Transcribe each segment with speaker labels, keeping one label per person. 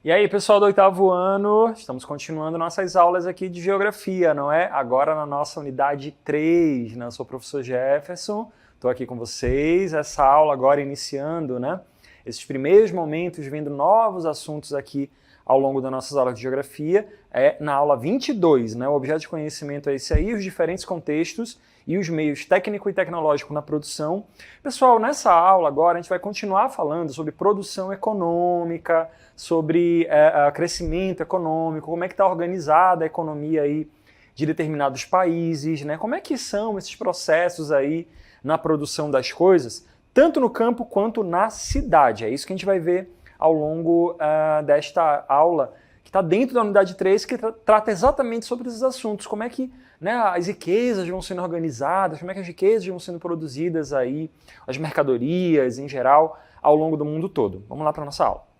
Speaker 1: E aí, pessoal do oitavo ano, estamos continuando nossas aulas aqui de geografia, não é? Agora na nossa unidade 3, né? Eu sou o professor Jefferson, estou aqui com vocês, essa aula agora iniciando, né? Esses primeiros momentos, vendo novos assuntos aqui ao longo das nossas aulas de geografia, é na aula 22, né? O objeto de conhecimento é esse aí, os diferentes contextos e os meios técnico e tecnológico na produção. Pessoal, nessa aula agora a gente vai continuar falando sobre produção econômica, sobre crescimento econômico, como é que está organizada a economia aí de determinados países, né? Como é que são esses processos aí na produção das coisas, tanto no campo quanto na cidade. É isso que a gente vai ver ao longo desta aula, que está dentro da unidade 3, que trata exatamente sobre esses assuntos, como é que, né, as riquezas vão sendo organizadas, como é que as riquezas vão sendo produzidas aí, as mercadorias em geral, ao longo do mundo todo. Vamos lá para a nossa aula.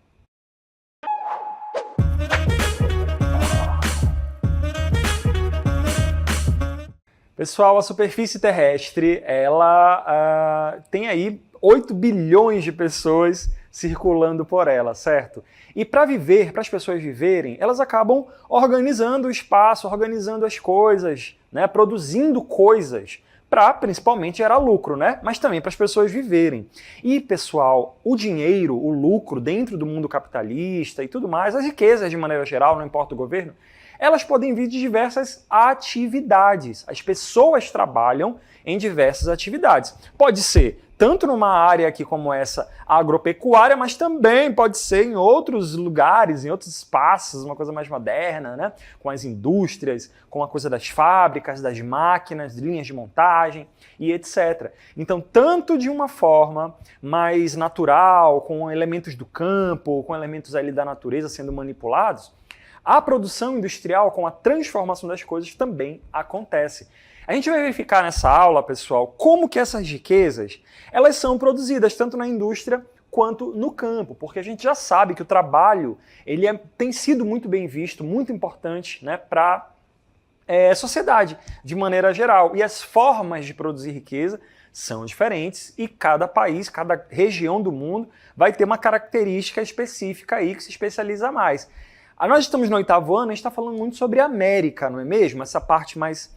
Speaker 1: Pessoal, a superfície terrestre, ela tem aí 8 bilhões de pessoas circulando por ela, certo? E para viver, para as pessoas viverem, elas acabam organizando o espaço, organizando as coisas, né? Produzindo coisas para principalmente gerar lucro, né? Mas também para as pessoas viverem. E, pessoal, o dinheiro, o lucro dentro do mundo capitalista e tudo mais, as riquezas de maneira geral, não importa o governo, elas podem vir de diversas atividades. As pessoas trabalham em diversas atividades. Pode ser tanto numa área aqui como essa agropecuária, mas também pode ser em outros lugares, em outros espaços, uma coisa mais moderna, né? Com as indústrias, com a coisa das fábricas, das máquinas, linhas de montagem e etc. Então, tanto de uma forma mais natural, com elementos do campo, com elementos ali da natureza sendo manipulados, a produção industrial, com a transformação das coisas, também acontece. A gente vai verificar nessa aula, pessoal, como que essas riquezas elas são produzidas tanto na indústria quanto no campo, porque a gente já sabe que o trabalho tem sido muito bem visto, muito importante, né, para a sociedade de maneira geral. E as formas de produzir riqueza são diferentes e cada país, cada região do mundo vai ter uma característica específica aí que se especializa mais. Nós estamos no oitavo ano, a gente está falando muito sobre a América, não é mesmo? Essa parte mais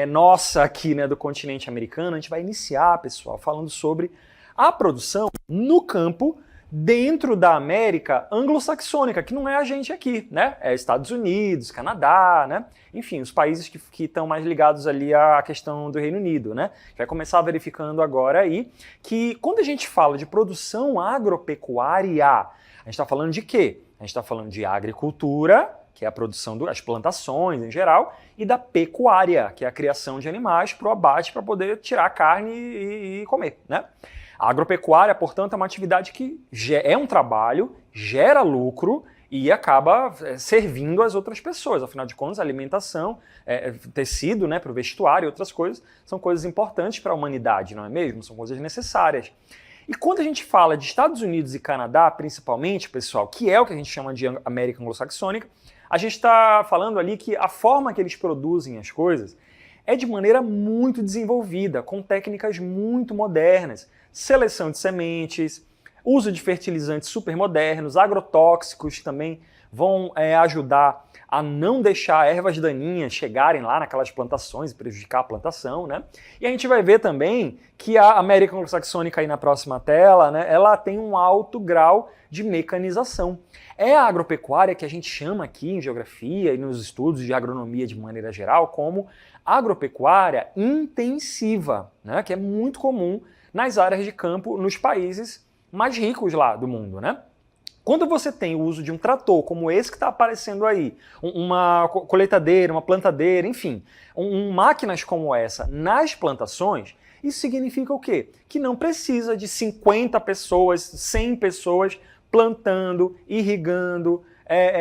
Speaker 1: nossa aqui, né, do continente americano. A gente vai iniciar, pessoal, falando sobre a produção no campo dentro da América anglo-saxônica, que não é a gente aqui, né? É Estados Unidos, Canadá, né? Enfim, os países que estão mais ligados ali à questão do Reino Unido, né? A gente vai começar verificando agora aí que quando a gente fala de produção agropecuária, a gente está falando de quê? A gente está falando de agricultura, que é a produção das plantações em geral, e da pecuária, que é a criação de animais para o abate para poder tirar a carne e comer, né? A agropecuária, portanto, é uma atividade que é um trabalho, gera lucro e acaba servindo as outras pessoas. Afinal de contas, a alimentação, tecido, né, para o vestuário e outras coisas, são coisas importantes para a humanidade, não é mesmo? São coisas necessárias. E quando a gente fala de Estados Unidos e Canadá, principalmente, pessoal, que é o que a gente chama de América Anglo-Saxônica, a gente está falando ali que a forma que eles produzem as coisas é de maneira muito desenvolvida, com técnicas muito modernas, seleção de sementes, uso de fertilizantes super modernos, agrotóxicos também vão ajudar a não deixar ervas daninhas chegarem lá naquelas plantações e prejudicar a plantação, né? E a gente vai ver também que a América Anglo-Saxônica aí na próxima tela, né, ela tem um alto grau de mecanização. É a agropecuária que a gente chama aqui em geografia e nos estudos de agronomia de maneira geral como agropecuária intensiva, né, que é muito comum nas áreas de campo nos países mais ricos lá do mundo, né? Quando você tem o uso de um trator, como esse que está aparecendo aí, uma colheitadeira, uma plantadeira, enfim, máquinas como essa nas plantações, isso significa o quê? Que não precisa de 50 pessoas, 100 pessoas plantando, irrigando,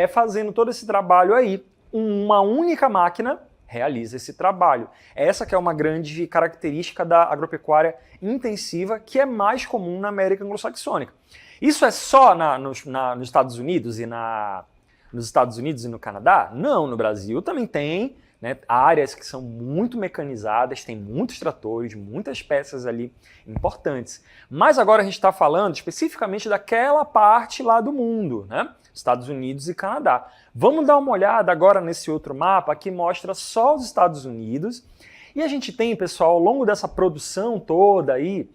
Speaker 1: fazendo todo esse trabalho aí. Uma única máquina realiza esse trabalho. Essa que é uma grande característica da agropecuária intensiva, que é mais comum na América Anglo-Saxônica. Isso é só nos Estados Unidos e nos Estados Unidos e no Canadá? Não, no Brasil também tem, né? Áreas que são muito mecanizadas, tem muitos tratores, muitas peças ali importantes. Mas agora a gente está falando especificamente daquela parte lá do mundo, né? Estados Unidos e Canadá. Vamos dar uma olhada agora nesse outro mapa que mostra só os Estados Unidos. E a gente tem, pessoal, ao longo dessa produção toda aí,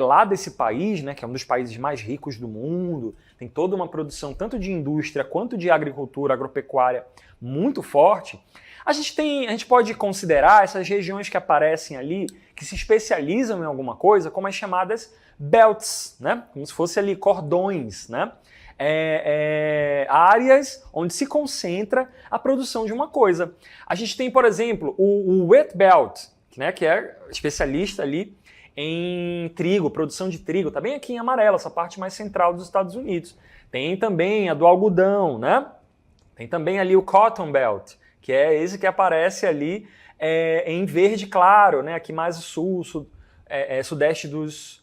Speaker 1: lá desse país, né, que é um dos países mais ricos do mundo, tem toda uma produção tanto de indústria quanto de agricultura, agropecuária muito forte. A gente pode considerar essas regiões que aparecem ali, que se especializam em alguma coisa, como as chamadas belts, né? Como se fosse ali cordões, né? Áreas onde se concentra a produção de uma coisa. A gente tem, por exemplo, o Wheat Belt, né, que é especialista ali em trigo, produção de trigo, tá bem aqui em amarelo, essa parte mais central dos Estados Unidos. Tem também a do algodão, né? Tem também ali o Cotton Belt, que é esse que aparece ali em verde claro, né? Aqui mais o sudeste dos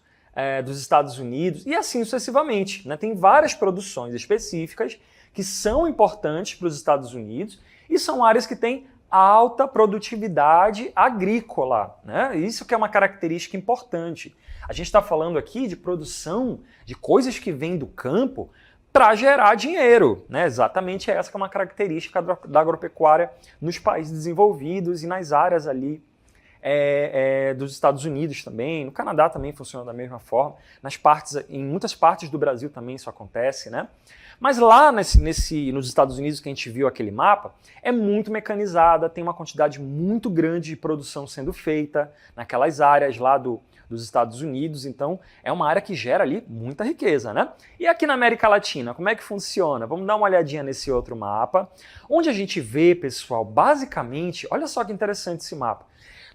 Speaker 1: Estados Unidos, e assim sucessivamente, né? Tem várias produções específicas que são importantes para os Estados Unidos e são áreas que têm alta produtividade agrícola, né? Isso que é uma característica importante. A gente está falando aqui de produção de coisas que vêm do campo para gerar dinheiro, né? Exatamente essa que é uma característica da agropecuária nos países desenvolvidos e nas áreas ali dos Estados Unidos também, no Canadá também funciona da mesma forma, em muitas partes do Brasil também isso acontece, né? Mas lá nos Estados Unidos que a gente viu aquele mapa, é muito mecanizada, tem uma quantidade muito grande de produção sendo feita naquelas áreas lá dos Estados Unidos, então é uma área que gera ali muita riqueza, né? E aqui na América Latina, como é que funciona? Vamos dar uma olhadinha nesse outro mapa, onde a gente vê, pessoal, basicamente, olha só que interessante esse mapa.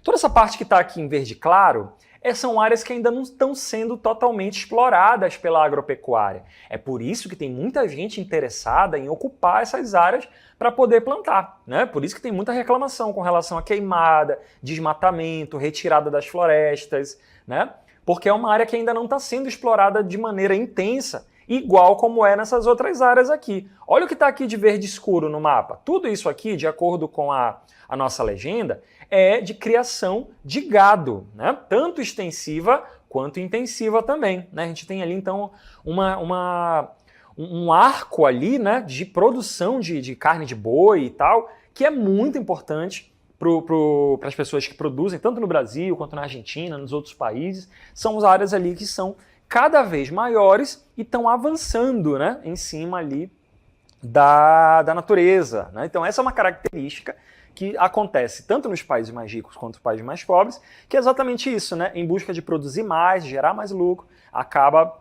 Speaker 1: Toda essa parte que está aqui em verde claro, são áreas que ainda não estão sendo totalmente exploradas pela agropecuária. É por isso que tem muita gente interessada em ocupar essas áreas para poder plantar, né? Por isso que tem muita reclamação com relação a queimada, desmatamento, retirada das florestas, né? Porque é uma área que ainda não está sendo explorada de maneira intensa, igual como é nessas outras áreas aqui. Olha o que está aqui de verde escuro no mapa. Tudo isso aqui, de acordo com a nossa legenda, é de criação de gado, né? Tanto extensiva quanto intensiva também, né? A gente tem ali, então, um arco ali, né, de produção de carne de boi e tal, que é muito importante para as pessoas que produzem, tanto no Brasil quanto na Argentina, nos outros países. São as áreas ali que são cada vez maiores e estão avançando, né, em cima ali da natureza, né? Então essa é uma característica que acontece tanto nos países mais ricos quanto nos países mais pobres, que é exatamente isso, né? Em busca de produzir mais, gerar mais lucro, acaba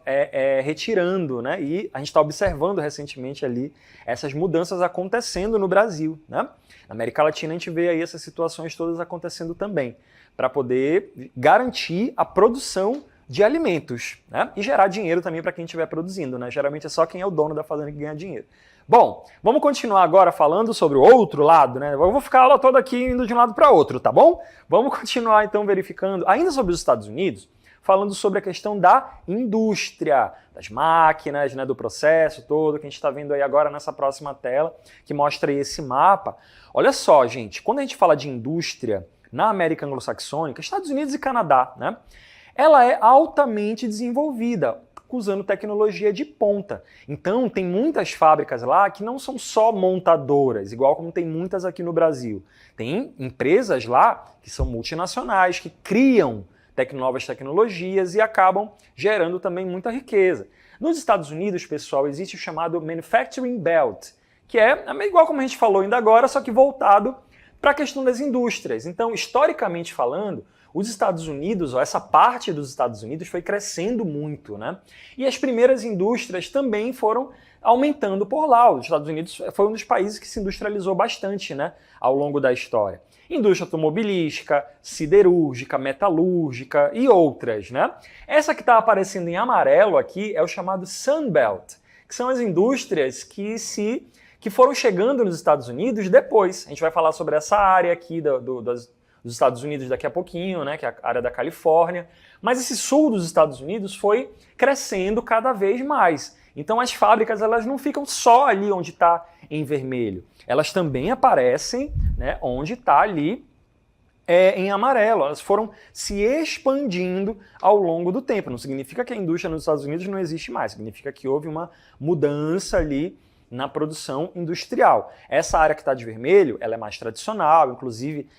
Speaker 1: retirando, né? E a gente está observando recentemente ali essas mudanças acontecendo no Brasil, né? Na América Latina a gente vê aí essas situações todas acontecendo também, para poder garantir a produção de alimentos, né? E gerar dinheiro também para quem estiver produzindo, né? Geralmente é só quem é o dono da fazenda que ganha dinheiro. Bom, vamos continuar agora falando sobre o outro lado, né? Eu vou ficar a aula toda aqui indo de um lado para outro, tá bom? Vamos continuar então verificando, ainda sobre os Estados Unidos, falando sobre a questão da indústria, das máquinas, né, do processo todo, que a gente está vendo aí agora nessa próxima tela, que mostra aí esse mapa. Olha só, gente, quando a gente fala de indústria na América Anglo-Saxônica, Estados Unidos e Canadá, né? Ela é altamente desenvolvida, usando tecnologia de ponta. Então, tem muitas fábricas lá que não são só montadoras, igual como tem muitas aqui no Brasil. Tem empresas lá que são multinacionais, que criam novas tecnologias e acabam gerando também muita riqueza. Nos Estados Unidos, pessoal, existe o chamado Manufacturing Belt, que é igual como a gente falou ainda agora, só que voltado para a questão das indústrias. Então, historicamente falando, os Estados Unidos, ou essa parte dos Estados Unidos, foi crescendo muito, né? E as primeiras indústrias também foram aumentando por lá. Os Estados Unidos foi um dos países que se industrializou bastante, né, ao longo da história. Indústria automobilística, siderúrgica, metalúrgica e outras, né? Essa que está aparecendo em amarelo aqui é o chamado Sunbelt, que são as indústrias que foram chegando nos Estados Unidos depois. A gente vai falar sobre essa área aqui dos Estados Unidos daqui a pouquinho, né, que é a área da Califórnia, mas esse sul dos Estados Unidos foi crescendo cada vez mais. Então as fábricas elas não ficam só ali onde está em vermelho. Elas também aparecem, né, onde está ali em amarelo. Elas foram se expandindo ao longo do tempo. Não significa que a indústria nos Estados Unidos não existe mais, significa que houve uma mudança ali na produção industrial. Essa área que está de vermelho, ela é mais tradicional, inclusive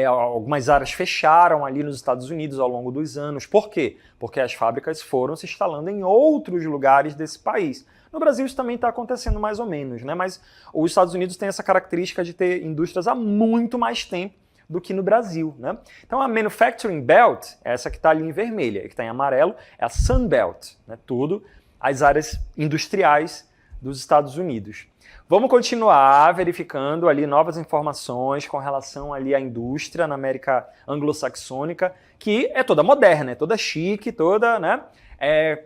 Speaker 1: algumas áreas fecharam ali nos Estados Unidos ao longo dos anos. Por quê? Porque as fábricas foram se instalando em outros lugares desse país. No Brasil isso também está acontecendo mais ou menos, né? Mas os Estados Unidos têm essa característica de ter indústrias há muito mais tempo do que no Brasil, né? Então a Manufacturing Belt, essa que está ali em vermelho, e que está em amarelo, é a Sun Belt, né? Tudo as áreas industriais dos Estados Unidos. Vamos continuar verificando ali novas informações com relação ali à indústria na América anglo-saxônica, que é toda moderna, é toda chique, toda, né,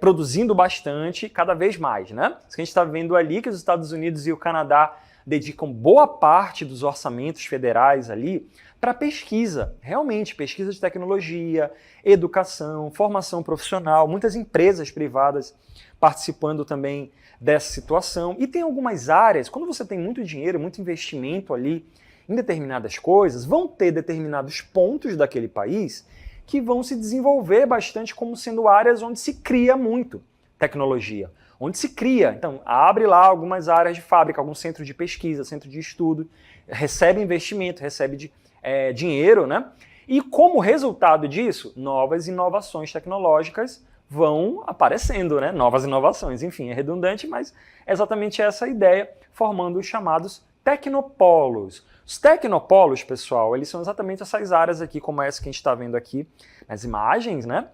Speaker 1: produzindo bastante, cada vez mais, né? Isso que a gente está vendo ali, que os Estados Unidos e o Canadá dedicam boa parte dos orçamentos federais ali para pesquisa, realmente, pesquisa de tecnologia, educação, formação profissional, muitas empresas privadas participando também dessa situação. E tem algumas áreas, quando você tem muito dinheiro, muito investimento ali em determinadas coisas, vão ter determinados pontos daquele país que vão se desenvolver bastante como sendo áreas onde se cria muito tecnologia, onde se cria. Então, abre lá algumas áreas de fábrica, algum centro de pesquisa, centro de estudo, recebe investimento, recebe dinheiro, né? E como resultado disso, novas inovações tecnológicas vão aparecendo, né? Novas inovações, enfim, é redundante, mas é exatamente essa a ideia, formando os chamados tecnopolos. Os tecnopolos, pessoal, eles são exatamente essas áreas aqui, como essa que a gente está vendo aqui nas imagens, né?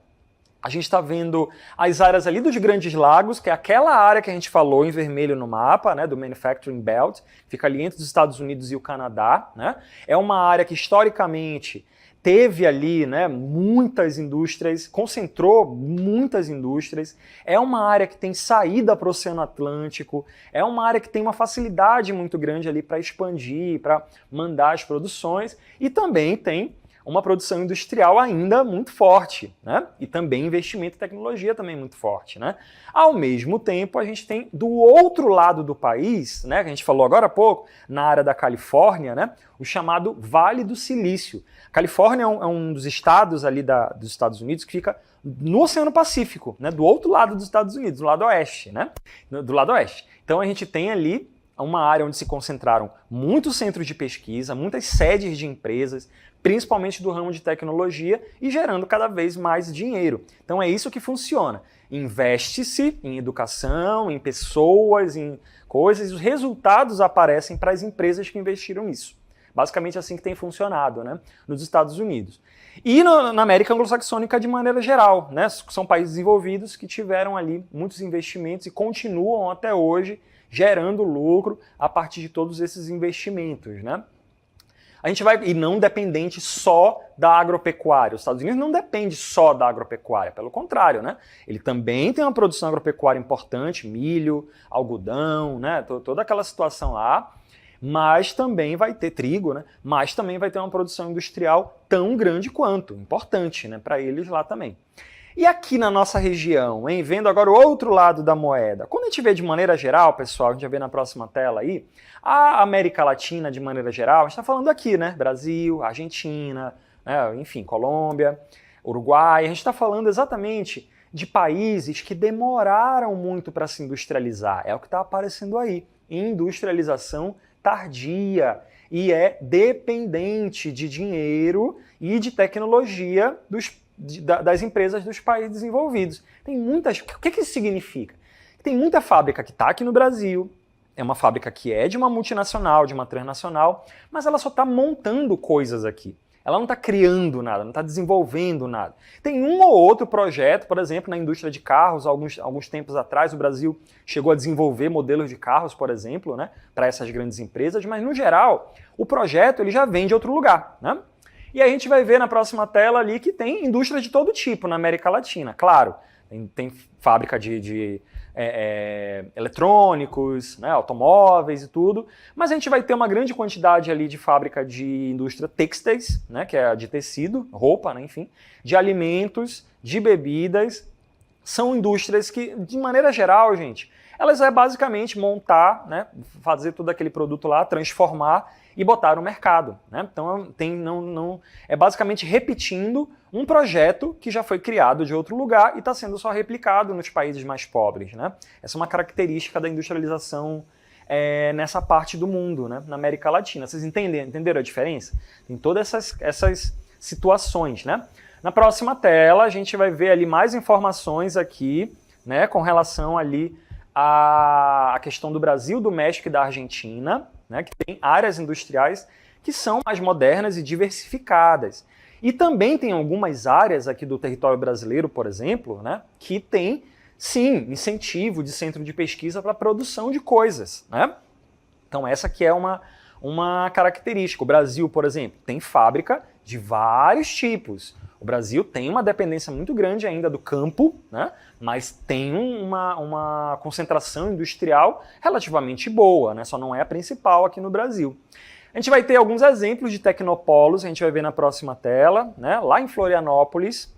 Speaker 1: A gente está vendo as áreas ali dos Grandes Lagos, que é aquela área que a gente falou em vermelho no mapa, né, do Manufacturing Belt, fica ali entre os Estados Unidos e o Canadá, né? É uma área que historicamente teve ali, né, muitas indústrias, concentrou muitas indústrias, é uma área que tem saída para o Oceano Atlântico, é uma área que tem uma facilidade muito grande ali para expandir, para mandar as produções, e também tem uma produção industrial ainda muito forte, né? E também investimento em tecnologia também muito forte, né? Ao mesmo tempo, a gente tem do outro lado do país, né, que a gente falou agora há pouco, na área da Califórnia, né, o chamado Vale do Silício. A Califórnia é um dos estados ali dos Estados Unidos que fica no Oceano Pacífico, né, do outro lado dos Estados Unidos, do lado oeste, né? Do lado oeste. Então a gente tem ali uma área onde se concentraram muitos centros de pesquisa, muitas sedes de empresas, principalmente do ramo de tecnologia, e gerando cada vez mais dinheiro. Então é isso que funciona. Investe-se em educação, em pessoas, em coisas, e os resultados aparecem para as empresas que investiram nisso. Basicamente assim que tem funcionado, né, nos Estados Unidos. E na América anglo-saxônica de maneira geral, né, são países desenvolvidos que tiveram ali muitos investimentos e continuam até hoje gerando lucro a partir de todos esses investimentos, né? A gente vai, e não dependente só da agropecuária. Os Estados Unidos não depende só da agropecuária, pelo contrário, né? Ele também tem uma produção agropecuária importante, milho, algodão, né? Toda aquela situação lá, mas também vai ter trigo, né? Mas também vai ter uma produção industrial tão grande quanto, importante, né? Para eles lá também. E aqui na nossa região, hein? Vendo agora o outro lado da moeda. Quando a gente vê de maneira geral, pessoal, a gente vai ver na próxima tela aí, a América Latina de maneira geral, a gente está falando aqui, né? Brasil, Argentina, né? Enfim, Colômbia, Uruguai. A gente está falando exatamente de países que demoraram muito para se industrializar. É o que está aparecendo aí. Industrialização tardia. E é dependente de dinheiro e de tecnologia das empresas dos países desenvolvidos. Tem muitas... O que isso significa? Tem muita fábrica que está aqui no Brasil, é uma fábrica que é de uma multinacional, de uma transnacional, mas ela só está montando coisas aqui. Ela não está criando nada, não está desenvolvendo nada. Tem um ou outro projeto, por exemplo, na indústria de carros, alguns tempos atrás o Brasil chegou a desenvolver modelos de carros, por exemplo, né, para essas grandes empresas, mas no geral o projeto ele já vem de outro lugar, né? E a gente vai ver na próxima tela ali que tem indústria de todo tipo na América Latina. Claro, tem fábrica de eletrônicos, né, automóveis e tudo, mas a gente vai ter uma grande quantidade ali de fábrica de indústria têxteis, né, que é de tecido, roupa, né, enfim, de alimentos, de bebidas, são indústrias que, de maneira geral, gente, elas é basicamente montar, né, fazer todo aquele produto lá, transformar e botar no mercado, né? Então é basicamente repetindo um projeto que já foi criado de outro lugar e está sendo só replicado nos países mais pobres, né? Essa é uma característica da industrialização nessa parte do mundo, né? Na América Latina. Vocês entenderam a diferença? Tem todas essas situações, né? Na próxima tela a gente vai ver ali mais informações aqui, né, com relação ali à questão do Brasil, do México e da Argentina, né, que tem áreas industriais que são mais modernas e diversificadas. E também tem algumas áreas aqui do território brasileiro, por exemplo, né, que tem, sim, incentivo de centro de pesquisa para a produção de coisas, né? Então essa aqui é uma característica. O Brasil, por exemplo, tem fábrica de vários tipos. O Brasil tem uma dependência muito grande ainda do campo, né? Mas tem uma concentração industrial relativamente boa, né? Só não é a principal aqui no Brasil. A gente vai ter alguns exemplos de tecnopolos, a gente vai ver na próxima tela, né? Lá em Florianópolis,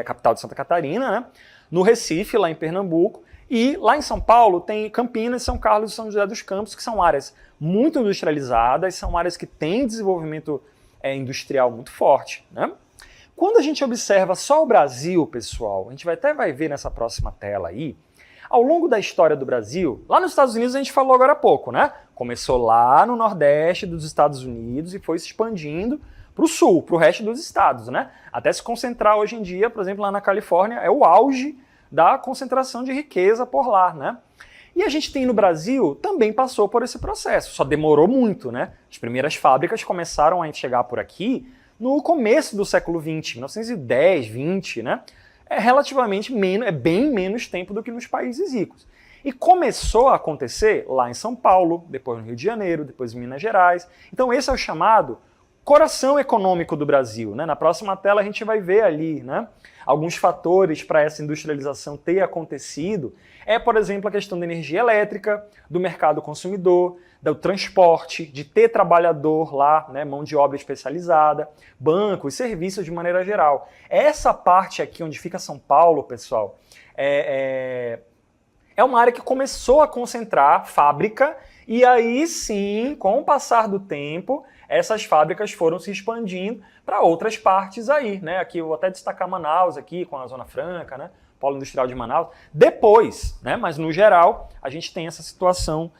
Speaker 1: capital de Santa Catarina, né? No Recife, lá em Pernambuco, e lá em São Paulo tem Campinas, São Carlos e São José dos Campos, que são áreas muito industrializadas, são áreas que têm desenvolvimento industrial muito forte, né? Quando a gente observa só o Brasil, pessoal, a gente até vai ver nessa próxima tela aí, ao longo da história do Brasil, lá nos Estados Unidos a gente falou agora há pouco, né? Começou lá no Nordeste dos Estados Unidos e foi se expandindo para o Sul, para o resto dos estados, né? Até se concentrar hoje em dia, por exemplo, lá na Califórnia, é o auge da concentração de riqueza por lá, né? E a gente tem no Brasil, também passou por esse processo, só demorou muito, né? As primeiras fábricas começaram a chegar por aqui no começo do século XX, 1910, 20, né? É relativamente menos, é bem menos tempo do que nos países ricos. E começou a acontecer lá em São Paulo, depois no Rio de Janeiro, depois em Minas Gerais. Então esse é o chamado coração econômico do Brasil, né? Na próxima tela a gente vai ver ali, né, alguns fatores para essa industrialização ter acontecido. Por exemplo, a questão da energia elétrica, do mercado consumidor, do transporte, de ter trabalhador lá, né, mão de obra especializada, bancos, serviços de maneira geral. Essa parte aqui onde fica São Paulo, pessoal, é uma área que começou a concentrar fábrica e aí sim, com o passar do tempo, essas fábricas foram se expandindo para outras partes aí, né? Aqui eu vou até destacar Manaus aqui com a Zona Franca, né? Polo Industrial de Manaus. Depois, né? Mas no geral, a gente tem essa situação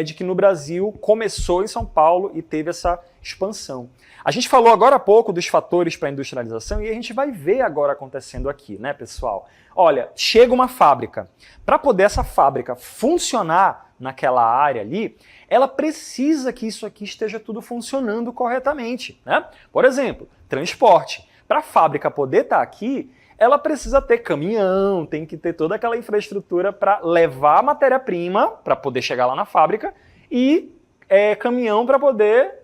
Speaker 1: de que no Brasil começou em São Paulo e teve essa expansão. A gente falou agora há pouco dos fatores para a industrialização e a gente vai ver agora acontecendo aqui, né, pessoal? Olha, chega uma fábrica. Para poder essa fábrica funcionar naquela área ali, ela precisa que isso aqui esteja tudo funcionando corretamente, né? Por exemplo, transporte. Para a fábrica poder estar aqui, ela precisa ter caminhão, tem que ter toda aquela infraestrutura para levar a matéria-prima para poder chegar lá na fábrica e caminhão para poder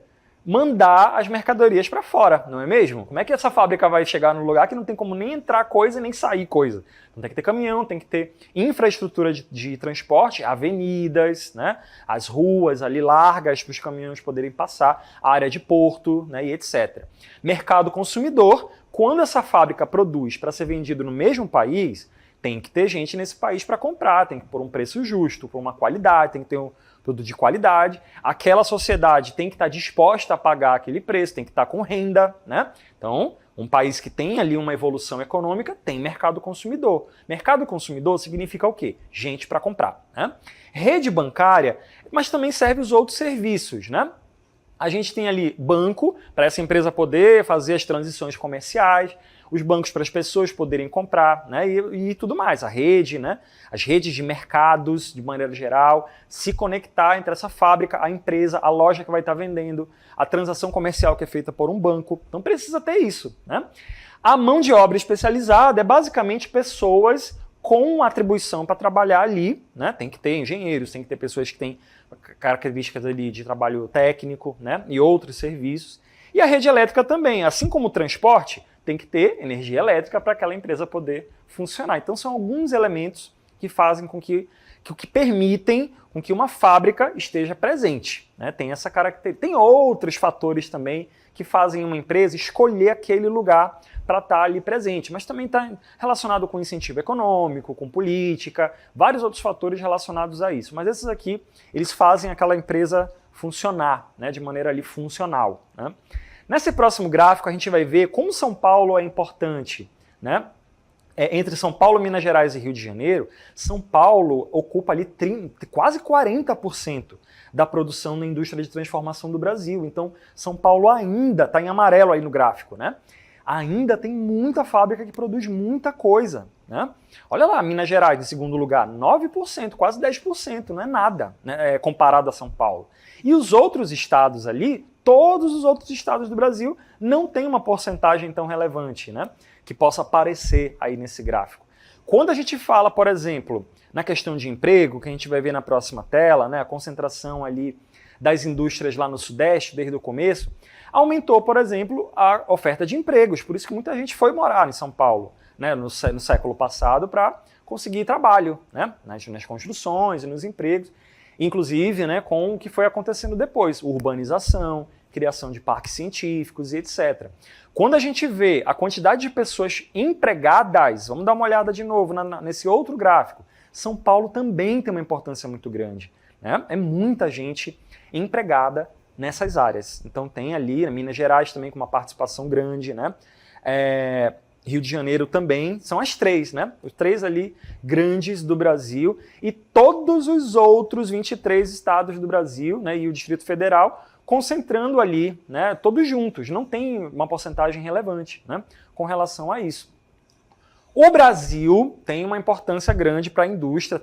Speaker 1: mandar as mercadorias para fora, não é mesmo? Como é que essa fábrica vai chegar num lugar que não tem como nem entrar coisa nem sair coisa? Então tem que ter caminhão, tem que ter infraestrutura de transporte, avenidas, né? As ruas ali largas para os caminhões poderem passar, a área de porto, né? E etc. Mercado consumidor, quando essa fábrica produz para ser vendido no mesmo país, tem que ter gente nesse país para comprar, tem que pôr um preço justo, por uma qualidade, tem que ter um produto de qualidade, aquela sociedade tem que estar disposta a pagar aquele preço, tem que estar com renda, né? Então, um país que tem ali uma evolução econômica tem mercado consumidor. Mercado consumidor significa o quê? Gente para comprar, né? Rede bancária, mas também serve os outros serviços, né? A gente tem ali banco, para essa empresa poder fazer as transições comerciais, os bancos para as pessoas poderem comprar, né, e tudo mais, a rede, né, as redes de mercados, de maneira geral, se conectar entre essa fábrica, a empresa, a loja que vai estar vendendo, a transação comercial que é feita por um banco. Então precisa ter isso, né? A mão de obra especializada é basicamente pessoas com atribuição para trabalhar ali, né? Tem que ter engenheiros, tem que ter pessoas que têm características ali de trabalho técnico, né, e outros serviços. E a rede elétrica também, assim como o transporte, tem que ter energia elétrica para aquela empresa poder funcionar. Então são alguns elementos que fazem com que permitem com que uma fábrica esteja presente, né? Tem essa característica. Tem outros fatores também que fazem uma empresa escolher aquele lugar para estar ali presente, mas também está relacionado com incentivo econômico, com política, vários outros fatores relacionados a isso. Mas esses aqui, eles fazem aquela empresa funcionar, né, de maneira ali funcional, né? Nesse próximo gráfico a gente vai ver como São Paulo é importante, né? Entre São Paulo, Minas Gerais e Rio de Janeiro, São Paulo ocupa ali quase 40% da produção na indústria de transformação do Brasil. Então, São Paulo ainda está em amarelo aí no gráfico, né? Ainda tem muita fábrica que produz muita coisa, né? Olha lá, Minas Gerais em segundo lugar, 9%, quase 10%, não é nada, né, comparado a São Paulo. E os outros estados ali, todos os outros estados do Brasil não têm uma porcentagem tão relevante, né, que possa aparecer aí nesse gráfico. Quando a gente fala, por exemplo, na questão de emprego, que a gente vai ver na próxima tela, né, a concentração ali das indústrias lá no Sudeste desde o começo, aumentou, por exemplo, a oferta de empregos. Por isso que muita gente foi morar em São Paulo, né, no século passado para conseguir trabalho, né, nas construções e nos empregos, inclusive, né, com o que foi acontecendo depois, urbanização, criação de parques científicos e etc. Quando a gente vê a quantidade de pessoas empregadas, vamos dar uma olhada de novo nesse outro gráfico, São Paulo também tem uma importância muito grande, né? É muita gente empregada nessas áreas. Então tem ali, Minas Gerais também com uma participação grande, né? Rio de Janeiro também, são as três, né? Os três ali grandes do Brasil e todos os outros 23 estados do Brasil, né, e o Distrito Federal concentrando ali, né, todos juntos. Não tem uma porcentagem relevante, né, com relação a isso. O Brasil tem uma importância grande para a indústria,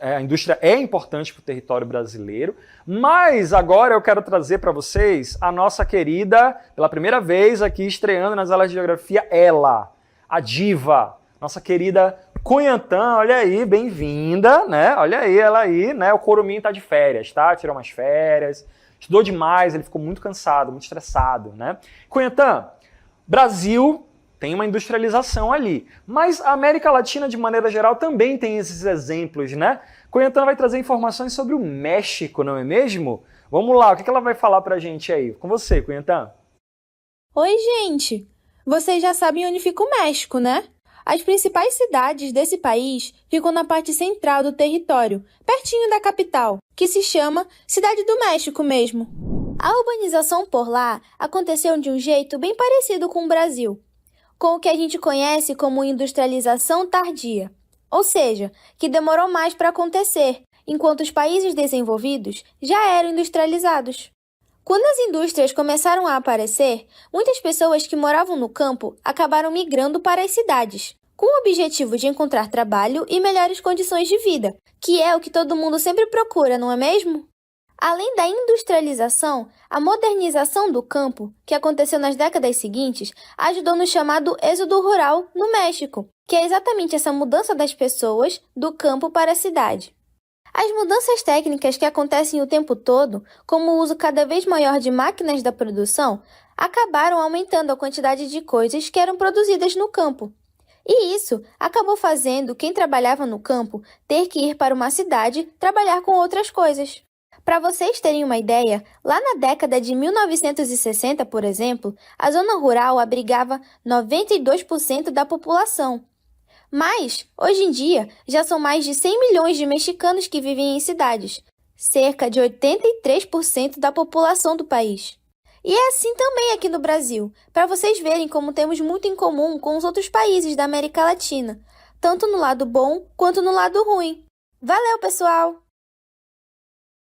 Speaker 1: a indústria é importante para o território brasileiro, mas agora eu quero trazer para vocês a nossa querida, pela primeira vez aqui estreando nas aulas de geografia, ela, a diva, nossa querida Cunha Tan, olha aí, bem-vinda, né? Olha aí, ela aí, né? O Coruminho tá de férias, tá? Tirou umas férias, estudou demais, ele ficou muito cansado, muito estressado, né? Cunha Tan, Brasil tem uma industrialização ali. Mas a América Latina, de maneira geral, também tem esses exemplos, né? Cunha Tan vai trazer informações sobre o México, não é mesmo? Vamos lá, o que ela vai falar pra gente aí? Com você, Cunha Tan.
Speaker 2: Oi, gente! Vocês já sabem onde fica o México, né? As principais cidades desse país ficam na parte central do território, pertinho da capital, que se chama Cidade do México mesmo. A urbanização por lá aconteceu de um jeito bem parecido com o Brasil, com o que a gente conhece como industrialização tardia, ou seja, que demorou mais para acontecer, enquanto os países desenvolvidos já eram industrializados. Quando as indústrias começaram a aparecer, muitas pessoas que moravam no campo acabaram migrando para as cidades, com o objetivo de encontrar trabalho e melhores condições de vida, que é o que todo mundo sempre procura, não é mesmo? Além da industrialização, a modernização do campo, que aconteceu nas décadas seguintes, ajudou no chamado êxodo rural no México, que é exatamente essa mudança das pessoas do campo para a cidade. As mudanças técnicas que acontecem o tempo todo, como o uso cada vez maior de máquinas da produção, acabaram aumentando a quantidade de coisas que eram produzidas no campo. E isso acabou fazendo quem trabalhava no campo ter que ir para uma cidade trabalhar com outras coisas. Para vocês terem uma ideia, lá na década de 1960, por exemplo, a zona rural abrigava 92% da população. Mas, hoje em dia, já são mais de 100 milhões de mexicanos que vivem em cidades, cerca de 83% da população do país. E é assim também aqui no Brasil, para vocês verem como temos muito em comum com os outros países da América Latina, tanto no lado bom quanto no lado ruim. Valeu, pessoal!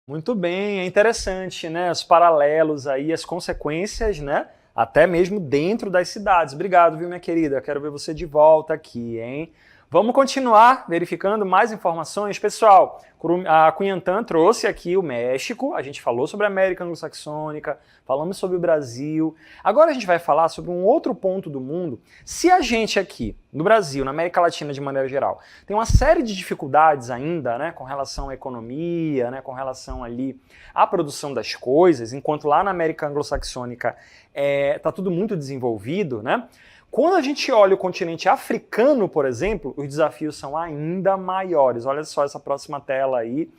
Speaker 1: Muito bem, é interessante, né? Os paralelos aí, as consequências, né? Até mesmo dentro das cidades. Obrigado, viu, minha querida? Quero ver você de volta aqui, hein? Vamos continuar verificando mais informações. Pessoal, a Cunha Tan trouxe aqui o México, a gente falou sobre a América Anglo-Saxônica, falamos sobre o Brasil. Agora a gente vai falar sobre um outro ponto do mundo. Se a gente aqui, no Brasil, na América Latina de maneira geral, tem uma série de dificuldades ainda, né, com relação à economia, né, com relação ali à produção das coisas, enquanto lá na América Anglo-Saxônica está tudo muito desenvolvido, né? Quando a gente olha o continente africano, por exemplo, os desafios são ainda maiores. Olha só essa próxima tela aí.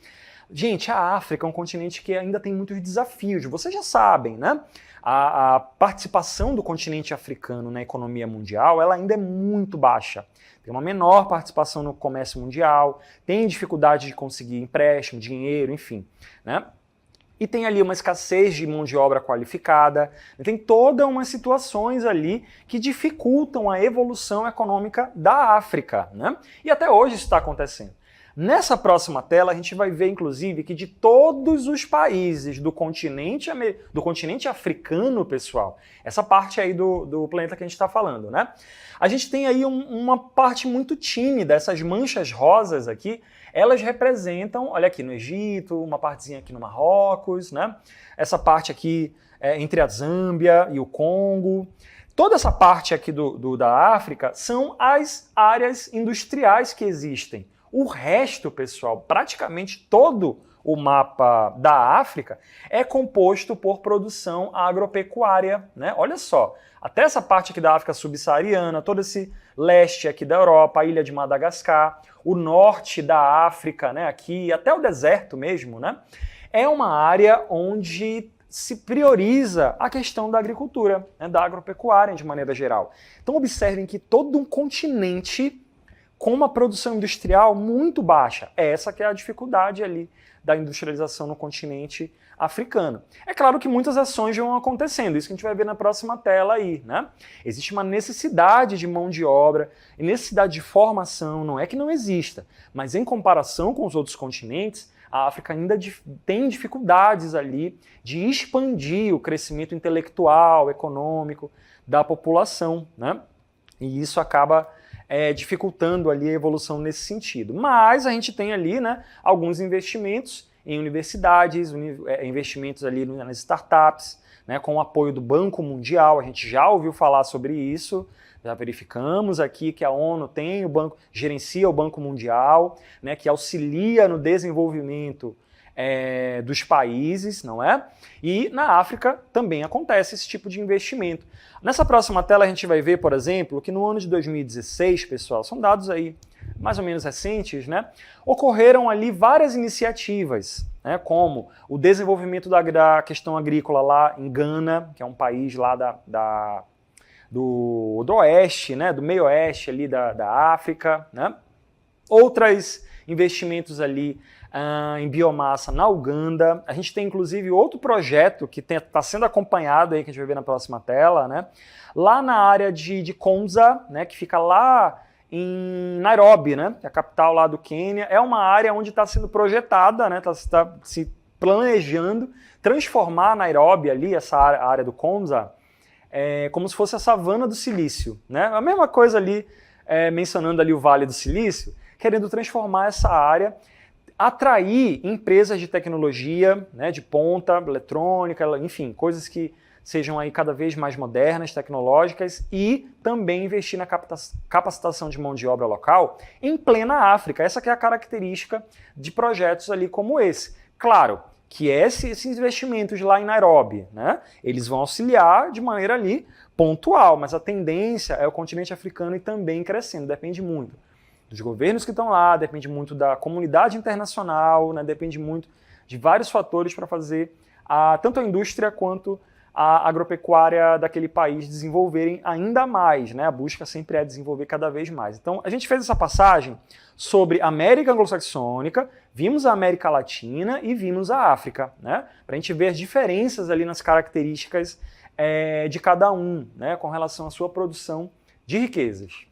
Speaker 1: Gente, a África é um continente que ainda tem muitos desafios, vocês já sabem, né? A participação do continente africano na economia mundial, ela ainda é muito baixa. Tem uma menor participação no comércio mundial, tem dificuldade de conseguir empréstimo, dinheiro, enfim, né? E tem ali uma escassez de mão de obra qualificada, tem todas umas situações ali que dificultam a evolução econômica da África, né? E até hoje isso está acontecendo. Nessa próxima tela a gente vai ver, inclusive, que de todos os países do continente africano, pessoal, essa parte aí do planeta que a gente está falando, né? A gente tem aí uma parte muito tímida, essas manchas rosas aqui, elas representam, olha aqui no Egito, uma partezinha aqui no Marrocos, né? Essa parte aqui entre a Zâmbia e o Congo. Toda essa parte aqui da África são as áreas industriais que existem. O resto, pessoal, praticamente todo o mapa da África é composto por produção agropecuária, né? Olha só, até essa parte aqui da África subsaariana, todo esse leste aqui da Europa, a ilha de Madagascar, o norte da África, né? Aqui, até o deserto mesmo, né? É uma área onde se prioriza a questão da agricultura, né? Da agropecuária de maneira geral. Então observem que todo um continente com uma produção industrial muito baixa. Essa que é a dificuldade ali da industrialização no continente africano. É claro que muitas ações vão acontecendo, isso que a gente vai ver na próxima tela aí, né? Existe uma necessidade de mão de obra, e necessidade de formação, não é que não exista, mas em comparação com os outros continentes, a África ainda tem dificuldades ali de expandir o crescimento intelectual, econômico da população, né? E isso acaba dificultando ali a evolução nesse sentido. Mas a gente tem ali, né, alguns investimentos em universidades, investimentos ali nas startups, né, com o apoio do Banco Mundial, a gente já ouviu falar sobre isso, já verificamos aqui que a ONU tem gerencia o Banco Mundial, né, que auxilia no desenvolvimento dos países, não é? E na África também acontece esse tipo de investimento. Nessa próxima tela a gente vai ver, por exemplo, que no ano de 2016, pessoal, são dados aí mais ou menos recentes, né? Ocorreram ali várias iniciativas, né, como o desenvolvimento da questão agrícola lá em Gana, que é um país lá do oeste, né, do meio oeste ali da África, né? Outros investimentos ali em biomassa na Uganda. A gente tem inclusive outro projeto que está sendo acompanhado aí, que a gente vai ver na próxima tela, né? Lá na área de Konza, né, que fica lá em Nairobi, né, que é a capital lá do Quênia. É uma área onde está sendo projetada, né, está se planejando transformar Nairobi ali, essa área do Konza, como se fosse a savana do silício, né? A mesma coisa ali, mencionando ali o Vale do Silício, querendo transformar essa área, atrair empresas de tecnologia, né, de ponta, eletrônica, enfim, coisas que sejam aí cada vez mais modernas, tecnológicas, e também investir na capacitação de mão de obra local em plena África. Essa que é a característica de projetos ali como esse. Claro que esses investimentos lá em Nairobi, né, eles vão auxiliar de maneira ali pontual, mas a tendência é o continente africano e também crescendo, depende muito dos governos que estão lá, depende muito da comunidade internacional, né, depende muito de vários fatores para fazer tanto a indústria quanto a agropecuária daquele país desenvolverem ainda mais, né? A busca sempre é desenvolver cada vez mais. Então, a gente fez essa passagem sobre a América Anglo-Saxônica, vimos a América Latina e vimos a África, né? Para a gente ver as diferenças ali nas características de cada um, né? Com relação à sua produção de riquezas.